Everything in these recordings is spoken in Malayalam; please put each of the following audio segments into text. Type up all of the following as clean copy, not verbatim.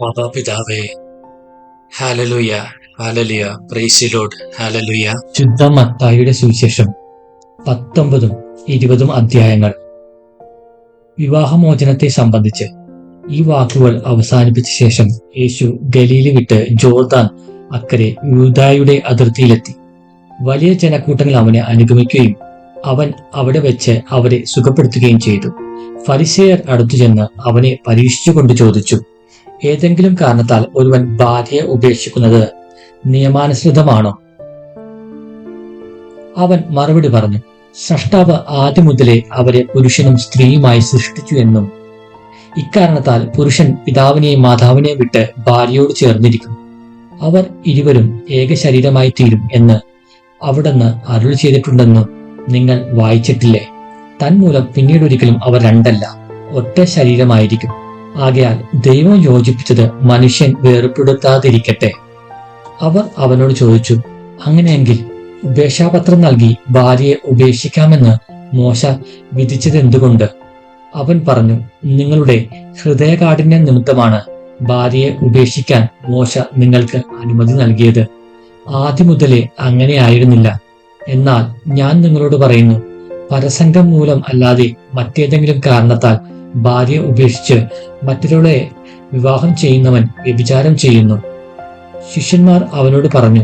മാതാപിതാവേ, ഹാലലുയ, ഹാലലുയ, പ്രൈസ് ലോർഡ്, ഹാലലുയ. ശുദ്ധ മത്തായിയുടെ സുവിശേഷം 19-20 അധ്യായങ്ങൾ. വിവാഹമോചനത്തെ സംബന്ധിച്ച് ഈ വാക്കുകൾ അവസാനിപ്പിച്ച ശേഷം യേശു ഗലീല വിട്ട് ജോർദാൻ അക്കരെ യൂദായുടെ അതിർത്തിയിലെത്തി. വലിയ ജനക്കൂട്ടങ്ങൾ അവനെ അനുഗമിക്കുകയും അവൻ അവിടെ വെച്ച് അവരെ സുഖപ്പെടുത്തുകയും ചെയ്തു. ഫരിസേയർ അടുത്തു ചെന്ന് അവനെ പരീക്ഷിച്ചുകൊണ്ട് ചോദിച്ചു, ഏതെങ്കിലും കാരണത്താൽ ഒരുവൻ ഭാര്യയെ ഉപേക്ഷിക്കുന്നത് നിയമാനുസൃതമാണോ? അവൻ മറുപടി പറഞ്ഞു, സ്രഷ്ടാവ് ആദ്യം മുതലേ അവരെ പുരുഷനും സ്ത്രീയുമായി സൃഷ്ടിച്ചു എന്നും ഇക്കാരണത്താൽ പുരുഷൻ പിതാവിനെയും മാതാവിനെയും വിട്ട് ഭാര്യയോട് ചേർന്നിരിക്കും, അവർ ഇരുവരും ഏക ശരീരമായി തീരും എന്ന് അവിടുന്ന് അരുളി ചെയ്തിട്ടുണ്ടെന്ന് നിങ്ങൾ വായിച്ചിട്ടില്ലേ? തന്മൂലം പിന്നീടൊരിക്കലും അവർ രണ്ടല്ല, ഒറ്റ ശരീരമായിരിക്കും. ആകയാൽ ദൈവം യോജിപ്പിച്ചത് മനുഷ്യൻ വേർപെടുത്താതിരിക്കട്ടെ. അവർ അവനോട് ചോദിച്ചു, അങ്ങനെയെങ്കിൽ ഉപേക്ഷാപത്രം നൽകി ഭാര്യയെ ഉപേക്ഷിക്കാമെന്ന് മോശ വിധിച്ചതെന്തുകൊണ്ട്? അവൻ പറഞ്ഞു, നിങ്ങളുടെ ഹൃദയകാഠിന്യം നിമിത്തമാണ് ഭാര്യയെ ഉപേക്ഷിക്കാൻ മോശ നിങ്ങൾക്ക് അനുമതി നൽകിയത്. ആദ്യം മുതലേ അങ്ങനെയായിരുന്നില്ല. എന്നാൽ ഞാൻ നിങ്ങളോട് പറയുന്നു, പരസംഗം മൂലം അല്ലാതെ മറ്റേതെങ്കിലും കാരണത്താൽ ഭാര്യയെ ഉപേക്ഷിച്ച് മറ്റൊരാളെ വിവാഹം ചെയ്യുന്നവൻ വ്യഭിചാരം ചെയ്യുന്നു. ശിഷ്യന്മാർ അവനോട് പറഞ്ഞു,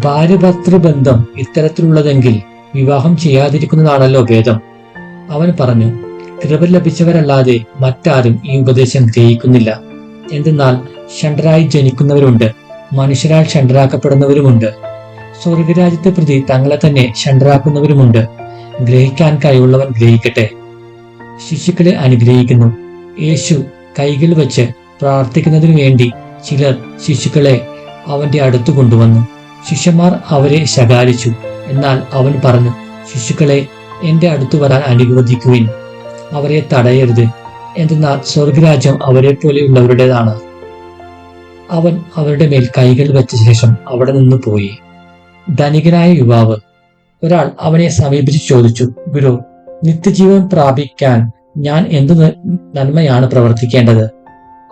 ഭാര്യ-ഭർതൃബന്ധം ഇത്തരത്തിലുള്ളതെങ്കിൽ വിവാഹം ചെയ്യാതിരിക്കുന്നതാണല്ലോ ഭേദം. അവൻ പറഞ്ഞു, കൃപ ലഭിച്ചവരല്ലാതെ മറ്റാരും ഈ ഉപദേശം ഗ്രഹിക്കുന്നില്ല. എന്തെന്നാൽ ഷണ്ഡരായി ജനിക്കുന്നവരുണ്ട്, മനുഷ്യരാൽ ഷണ്ഡരാക്കപ്പെടുന്നവരുമുണ്ട്. സ്വർഗരാജ്യത്തെ പ്രതി തങ്ങളെ തന്നെ ഷണ്ഡരാക്കുന്നവരുമുണ്ട്. ഗ്രഹിക്കാൻ കഴിവുള്ളവൻ ഗ്രഹിക്കട്ടെ. ശിശുക്കളെ അനുഗ്രഹിക്കുന്നു. യേശു കൈകൾ വെച്ച് പ്രാർത്ഥിക്കുന്നതിനു വേണ്ടി ചിലർ ശിശുക്കളെ അവന്റെ അടുത്ത് കൊണ്ടുവന്നു. ശിഷ്യന്മാർ അവരെ ശകാരിച്ചു. എന്നാൽ അവൻ പറഞ്ഞു, ശിശുക്കളെ എന്റെ അടുത്ത് വരാൻ അനുവദിക്കുവിൻ, അവരെ തടയരുത്, എന്തെന്നാൽ സ്വർഗരാജ്യം അവരെ പോലെയുള്ളവരുടേതാണ്. അവൻ അവരുടെ മേൽ കൈകൾ വെച്ച ശേഷം അവിടെ നിന്ന് പോയി. ധനികനായ യുവാവ് ഒരാൾ അവനെ സമീപിച്ച് ചോദിച്ചു, ഗുരു, നിത്യജീവൻ പ്രാപിക്കാൻ ഞാൻ എന്ത് നന്മയാണ് പ്രവർത്തിക്കേണ്ടത്?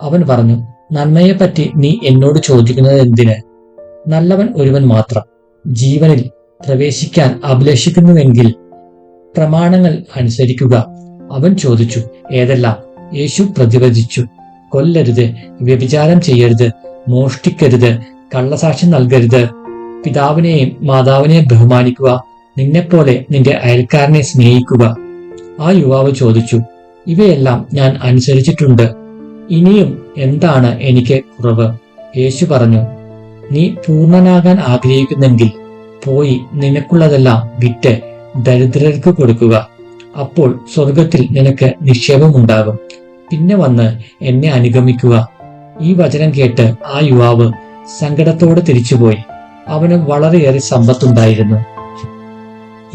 അവൻ പറഞ്ഞു, നന്മയെപ്പറ്റി നീ എന്നോട് ചോദിക്കുന്നത് എന്തിന്? നല്ലവൻ ഒരുവൻ മാത്രം. ജീവനിൽ പ്രവേശിക്കാൻ അഭിലഷിക്കുന്നുവെങ്കിൽ പ്രമാണങ്ങൾ അനുസരിക്കുക. അവൻ ചോദിച്ചു, ഏതെല്ലാം? യേശു പ്രതിവചിച്ചു, കൊല്ലരുത്, വ്യഭിചാരം ചെയ്യരുത്, മോഷ്ടിക്കരുത്, കള്ളസാക്ഷ്യം നൽകരുത്, പിതാവിനെയും മാതാവിനെയും ബഹുമാനിക്കുക, നിന്നെപ്പോലെ നിന്റെ അയൽക്കാരനെ സ്നേഹിക്കുക. ആ യുവാവ് ചോദിച്ചു, ഇവയെല്ലാം ഞാൻ അനുസരിച്ചിട്ടുണ്ട്, ഇനിയും എന്താണ് എനിക്ക് കുറവ്? യേശു പറഞ്ഞു, നീ പൂർണ്ണനാകാൻ ആഗ്രഹിക്കുന്നെങ്കിൽ പോയി നിനക്കുള്ളതെല്ലാം വിറ്റ് ദരിദ്രർക്ക് കൊടുക്കുക. അപ്പോൾ സ്വർഗത്തിൽ നിനക്ക് നിക്ഷേപമുണ്ടാകും. പിന്നെ വന്ന് എന്നെ അനുഗമിക്കുക. ഈ വചനം കേട്ട് ആ യുവാവ് സങ്കടത്തോടെ തിരിച്ചുപോയി. അവന് വളരെയേറെ സമ്പത്തുണ്ടായിരുന്നു.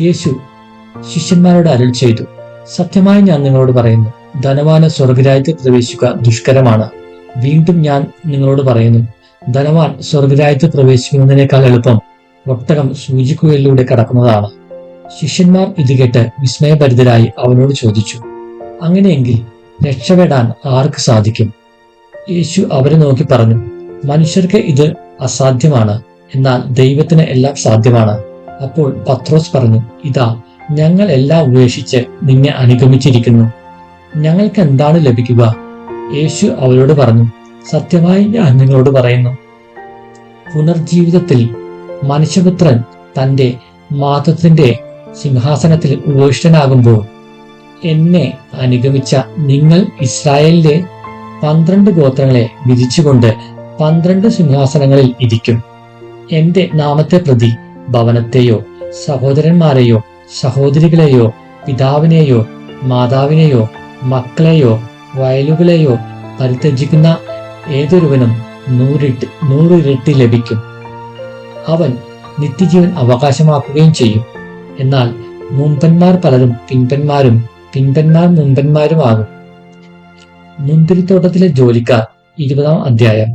യേശു ശിഷ്യന്മാരോട് അരുൾ ചെയ്തു, സത്യമായി ഞാൻ നിങ്ങളോട് പറയുന്നു, ധനവാന് സ്വർഗരാജ്യത്തിൽ പ്രവേശിക്കുക ദുഷ്കരമാണ്. വീണ്ടും ഞാൻ നിങ്ങളോട് പറയുന്നു, ധനവാൻ സ്വർഗരാജ്യത്തിൽ പ്രവേശിക്കുന്നതിനേക്കാൾ എളുപ്പം ഒട്ടകം സൂചിക്കുഴലിലൂടെ കടക്കുന്നതാണ്. ശിഷ്യന്മാർ ഇത് കേട്ട് വിസ്മയഭരിതരായി അവനോട് ചോദിച്ചു, അങ്ങനെയെങ്കിൽ രക്ഷപ്പെടാൻ ആർക്ക് സാധിക്കും? യേശു അവരെ നോക്കി പറഞ്ഞു, മനുഷ്യർക്ക് ഇത് അസാധ്യമാണ്, എന്നാൽ ദൈവത്തിന് എല്ലാം സാധ്യമാണ്. അപ്പോൾ പത്രോസ് പറഞ്ഞു, ഇതാ, ഞങ്ങൾ എല്ലാം ഉപേക്ഷിച്ച് നിന്നെ അനുഗമിച്ചിരിക്കുന്നു, ഞങ്ങൾക്ക് എന്താണ് ലഭിക്കുക? യേശു അവരോട് പറഞ്ഞു, സത്യമായി ഞാൻ നിങ്ങളോട് പറയുന്നു, പുനർജീവിതത്തിൽ മനുഷ്യപുത്രൻ തന്റെ മാതൃത്വത്തിന്റെ സിംഹാസനത്തിൽ ഉപവിഷ്ടനാകുമ്പോൾ എന്നെ അനുഗമിച്ച നിങ്ങൾ ഇസ്രായേലിലെ 12 ഗോത്രങ്ങളെ വിധിച്ചുകൊണ്ട് 12 സിംഹാസനങ്ങളിൽ ഇരിക്കും. എന്റെ നാമത്തെ പ്രതി ഭവനത്തെയോ സഹോദരന്മാരെയോ സഹോദരികളെയോ പിതാവിനെയോ മാതാവിനെയോ മക്കളെയോ വയലുകളെയോ പരിത്യജിക്കുന്ന ഏതൊരുവനും 100 ഇരട്ടി ലഭിക്കും. അവൻ നിത്യജീവൻ അവകാശമാക്കുകയും ചെയ്യും. എന്നാൽ മുമ്പന്മാർ പലരും പിൻപന്മാരും പിൻപന്മാർ മുമ്പന്മാരുമാകും. മുന്തിരിത്തോട്ടത്തിലെ ജോലിക്കാർ 20 അധ്യായം.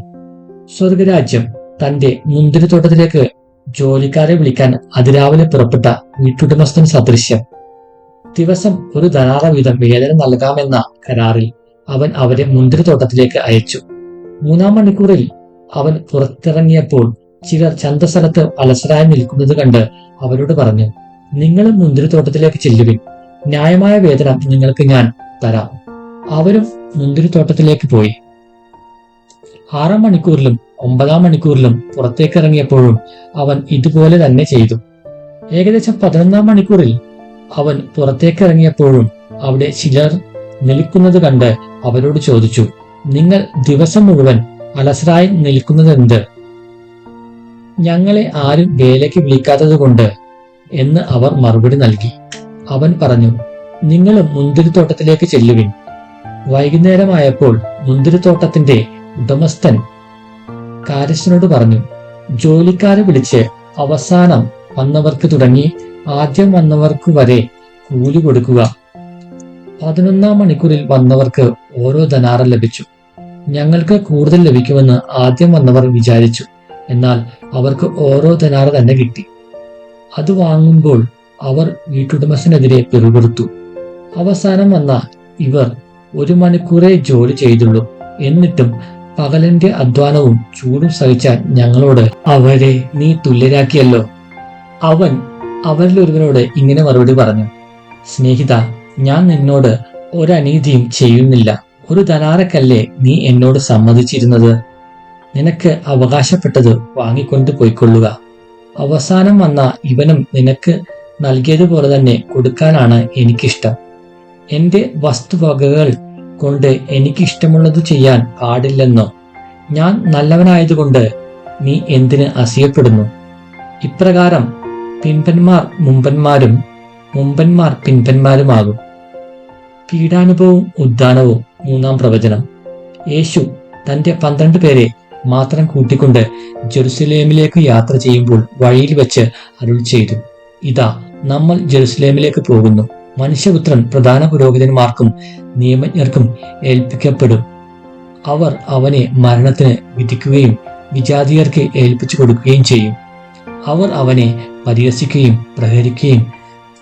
സ്വർഗരാജ്യം തന്റെ മുന്തിരിത്തോട്ടത്തിലേക്ക് ജോലിക്കാരെ വിളിക്കാൻ അതിരാവിലെ പുറപ്പെട്ട വീട്ടുടമസ്ഥൻ സദൃശ്യം. ദിവസം 1 ധനാറ വീതം വേതനം നൽകാമെന്ന കരാറിൽ അവൻ അവരെ മുന്തിരിത്തോട്ടത്തിലേക്ക് അയച്ചു. മൂന്നാം മണിക്കൂറിൽ അവൻ പുറത്തിറങ്ങിയപ്പോൾ ചിലർ ചന്തസ്ഥലത്ത് അലസരായി നിൽക്കുന്നത് കണ്ട് അവരോട് പറഞ്ഞു, നിങ്ങളും മുന്തിരിത്തോട്ടത്തിലേക്ക് ചെല്ലുവിൻ, ന്യായമായ വേതനം നിങ്ങൾക്ക് ഞാൻ തരാം. അവരും മുന്തിരിത്തോട്ടത്തിലേക്ക് പോയി. 6-ാം മണിക്കൂറിലും 9-ാം മണിക്കൂറിലും പുറത്തേക്ക് ഇറങ്ങിയപ്പോഴും അവൻ ഇതുപോലെ തന്നെ ചെയ്തു. ഏകദേശം 11-ാം മണിക്കൂറിൽ അവൻ പുറത്തേക്ക് ഇറങ്ങിയപ്പോഴും അവിടെ ചിലർ നിൽക്കുന്നത് കണ്ട് അവരോട് ചോദിച്ചു, നിങ്ങൾ ദിവസം മുഴുവൻ അലസരായി നിൽക്കുന്നതെന്ത്? ഞങ്ങളെ ആരും വേലയ്ക്ക് വിളിക്കാത്തത് കൊണ്ട് എന്ന് അവർ മറുപടി നൽകി. അവൻ പറഞ്ഞു, നിങ്ങളും മുന്തിരിത്തോട്ടത്തിലേക്ക് ചെല്ലുവിൻ. വൈകുന്നേരമായപ്പോൾ മുന്തിരിത്തോട്ടത്തിന്റെ ഉടമസ്ഥൻ കാര്യസ്ഥനോട് പറഞ്ഞു, ജോലിക്കാരെ വിളിച്ച് അവസാനം വന്നവർക്ക് തുടങ്ങി ആദ്യം വന്നവർക്ക് വരെ കൂലി കൊടുക്കുക. 11-ാം മണിക്കൂറിൽ വന്നവർക്ക് ഓരോ ധനാറം ലഭിച്ചു. ഞങ്ങൾക്ക് കൂടുതൽ ലഭിക്കുമെന്ന് ആദ്യം വന്നവർ വിചാരിച്ചു, എന്നാൽ അവർക്ക് ഓരോ ധനാറ തന്നെ കിട്ടി. അത് വാങ്ങുമ്പോൾ അവർ വീട്ടുടമസ്ഥനെതിരെ പിറുപിറുത്തു, അവസാനം വന്ന ഇവർ 1 മണിക്കൂറേ ജോലി ചെയ്തുള്ളൂ, എന്നിട്ടും പകലിന്റെ അധ്വാനവും ചൂടും സഹിച്ചാൽ ഞങ്ങളോട് അവരെ നീ തുല്യരാക്കിയല്ലോ. അവൻ അവരിൽ ഒരുവനോട് ഇങ്ങനെ മറുപടി പറഞ്ഞു, സ്നേഹിത, ഞാൻ നിന്നോട് ഒരനീതിയും ചെയ്യുന്നില്ല. 1 ധനാറക്കല്ലേ നീ എന്നോട് സമ്മതിച്ചിരുന്നത്? നിനക്ക് അവകാശപ്പെട്ടത് വാങ്ങിക്കൊണ്ട് പോയിക്കൊള്ളുക. അവസാനം വന്ന ഇവനും നിനക്ക് നൽകിയതുപോലെ തന്നെ കൊടുക്കാനാണ് എനിക്കിഷ്ടം. എന്റെ വസ്തുവകകൾ കൊണ്ട് എനിക്കിഷ്ടമുള്ളത് ചെയ്യാൻ പാടില്ലെന്നോ? ഞാൻ നല്ലവനായതുകൊണ്ട് നീ എന്തിന് അസൂയപ്പെടുന്നു? ഇപ്രകാരം പിൻപന്മാർ മുമ്പന്മാരും മുമ്പന്മാർ പിൻപന്മാരുമാകും. പീഡാനുഭവവും ഉദ്ധാനവും. 3-ാം പ്രവചനം. യേശു തന്റെ 12 പേരെ മാത്രം കൂട്ടിക്കൊണ്ട് ജെറുസലേമിലേക്ക് യാത്ര ചെയ്യുമ്പോൾ വഴിയിൽ വെച്ച് അരുൾ ചെയ്തു, ഇതാ നമ്മൾ ജെറുസലേമിലേക്ക് പോകുന്നു. മനുഷ്യപുത്രൻ പ്രധാന പുരോഹിതന്മാർക്കും നിയമജ്ഞർക്കും ഏൽപ്പിക്കപ്പെടും. അവർ അവനെ മരണത്തിന് വിധിക്കുകയും വിജാതിയർക്ക് ഏൽപ്പിച്ചു കൊടുക്കുകയും ചെയ്യും. അവർ അവനെ പരിഹസിക്കുകയും പ്രഹരിക്കുകയും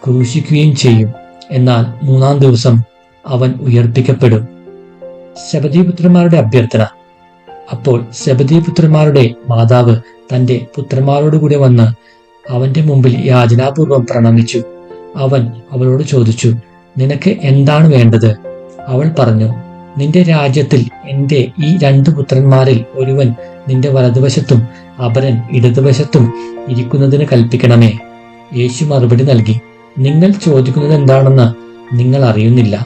ക്രൂശിക്കുകയും ചെയ്യും. എന്നാൽ 3-ാം ദിവസം അവൻ ഉയർപ്പിക്കപ്പെടും. സെബദീപുത്രന്മാരുടെ അഭ്യർത്ഥന. അപ്പോൾ സെബദീപുത്രന്മാരുടെ മാതാവ് തന്റെ പുത്രന്മാരോടുകൂടി വന്ന് അവന്റെ മുമ്പിൽ യാചനാപൂർവം പ്രണമിച്ചു. അവൻ അവളോട് ചോദിച്ചു, നിനക്ക് എന്താണ് വേണ്ടത്? അവൾ പറഞ്ഞു, നിന്റെ രാജ്യത്തിൽ എന്റെ ഈ 2 പുത്രന്മാരിൽ ഒരുവൻ നിന്റെ വലതുവശത്തും അപരൻ ഇടതുവശത്തും ഇരിക്കുന്നതിന് കൽപ്പിക്കണമേ. യേശു മറുപടി നൽകി, നിങ്ങൾ ചോദിക്കുന്നത് എന്താണെന്ന് നിങ്ങൾ അറിയുന്നില്ല.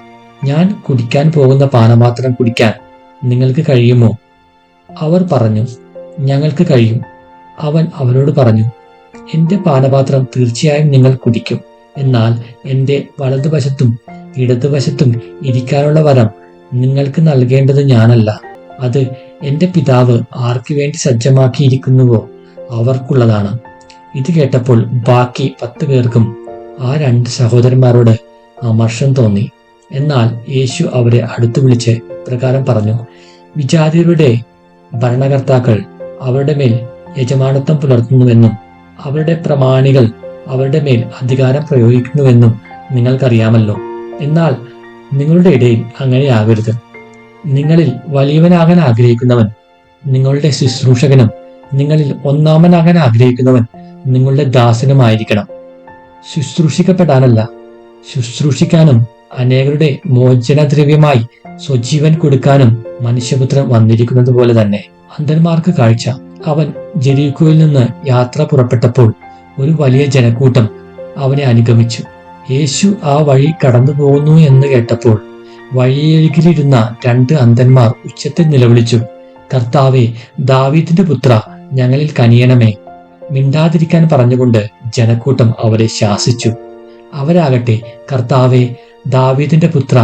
ഞാൻ കുടിക്കാൻ പോകുന്ന പാനപാത്രം കുടിക്കാൻ നിങ്ങൾക്ക് കഴിയുമോ? അവർ പറഞ്ഞു, ഞങ്ങൾക്ക് കഴിയും. അവൻ അവരോട് പറഞ്ഞു, എന്റെ പാനപാത്രം തീർച്ചയായും നിങ്ങൾ കുടിക്കും. എന്നാൽ എന്റെ വലതുവശത്തും ഇടതുവശത്തും ഇരിക്കാനുള്ള വരം നിങ്ങൾക്ക് നൽകേണ്ടത് ഞാനല്ല, അത് എന്റെ പിതാവ് ആർക്കു വേണ്ടി സജ്ജമാക്കിയിരിക്കുന്നുവോ അവർക്കുള്ളതാണ്. ഇത് കേട്ടപ്പോൾ ബാക്കി 10 പേർക്കും ആ 2 സഹോദരന്മാരോട് അമർഷം തോന്നി. എന്നാൽ യേശു അവരെ അടുത്തു വിളിച്ച് പ്രകാരം പറഞ്ഞു, വിജാതിയരുടെ ഭരണകർത്താക്കൾ അവരുടെ മേൽ യജമാനത്വം പുലർത്തുന്നുവെന്നും അവരുടെ പ്രമാണികൾ അവരുടെ മേൽ അധികാരം പ്രയോഗിക്കുന്നുവെന്നും നിങ്ങൾക്കറിയാമല്ലോ. എന്നാൽ നിങ്ങളുടെ ഇടയിൽ അങ്ങനെയാകരുത്. നിങ്ങളിൽ വലിയവനാകാൻ ആഗ്രഹിക്കുന്നവൻ നിങ്ങളുടെ ശുശ്രൂഷകനും നിങ്ങളിൽ ഒന്നാമനാകാൻ ആഗ്രഹിക്കുന്നവൻ നിങ്ങളുടെ ദാസനുമായിരിക്കണം. ശുശ്രൂഷിക്കപ്പെടാനല്ല, ശുശ്രൂഷിക്കാനും അനേകരുടെ മോചനദ്രവ്യമായി സ്വജീവൻ കൊടുക്കാനും മനുഷ്യപുത്രൻ വന്നിരിക്കുന്നത് പോലെ തന്നെ. അന്ധന്മാർക്ക് കാഴ്ച. അവൻ ജെരീക്കോയിൽ നിന്ന് യാത്ര പുറപ്പെട്ടപ്പോൾ ഒരു വലിയ ജനക്കൂട്ടം അവനെ അനുഗമിച്ചു. യേശു ആ വഴി കടന്നു പോകുന്നു എന്ന് കേട്ടപ്പോൾ വഴിയരികിലിരുന്ന 2 അന്ധന്മാർ ഉച്ചത്തിൽ നിലവിളിച്ചു, കർത്താവേ, ദാവീദിന്റെ പുത്ര, ഞങ്ങളിൽ കനിയണമേ. മിണ്ടാതിരിക്കാൻ പറഞ്ഞുകൊണ്ട് ജനക്കൂട്ടം അവരെ ശാസിച്ചു. അവരാകട്ടെ, കർത്താവേ, ദാവീദിന്റെ പുത്ര,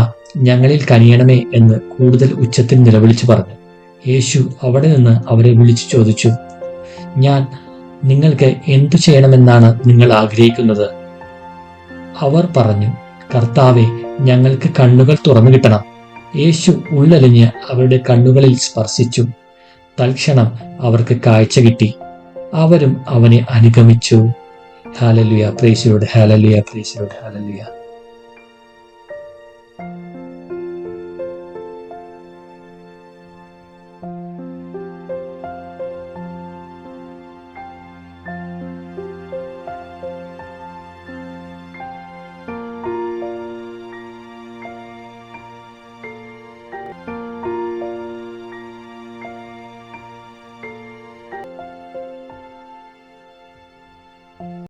ഞങ്ങളിൽ കനിയണമേ എന്ന് കൂടുതൽ ഉച്ചത്തിൽ നിലവിളിച്ചു പറഞ്ഞു. യേശു അവിടെ നിന്ന് അവരെ വിളിച്ചു ചോദിച്ചു, ഞാൻ നിങ്ങൾക്ക് എന്തു ചെയ്യണമെന്നാണ് നിങ്ങൾ ആഗ്രഹിക്കുന്നത്? അവർ പറഞ്ഞു, കർത്താവെ, ഞങ്ങൾക്ക് കണ്ണുകൾ തുറന്നു കിട്ടണം. യേശു ഉള്ളലിഞ്ഞ് അവരുടെ കണ്ണുകളിൽ സ്പർശിച്ചു. തൽക്ഷണം അവർക്ക് കാഴ്ച കിട്ടി. അവരും അവനെ അനുഗമിച്ചു. Hallelujah, praise the Lord, hallelujah, praise the Lord, hallelujah.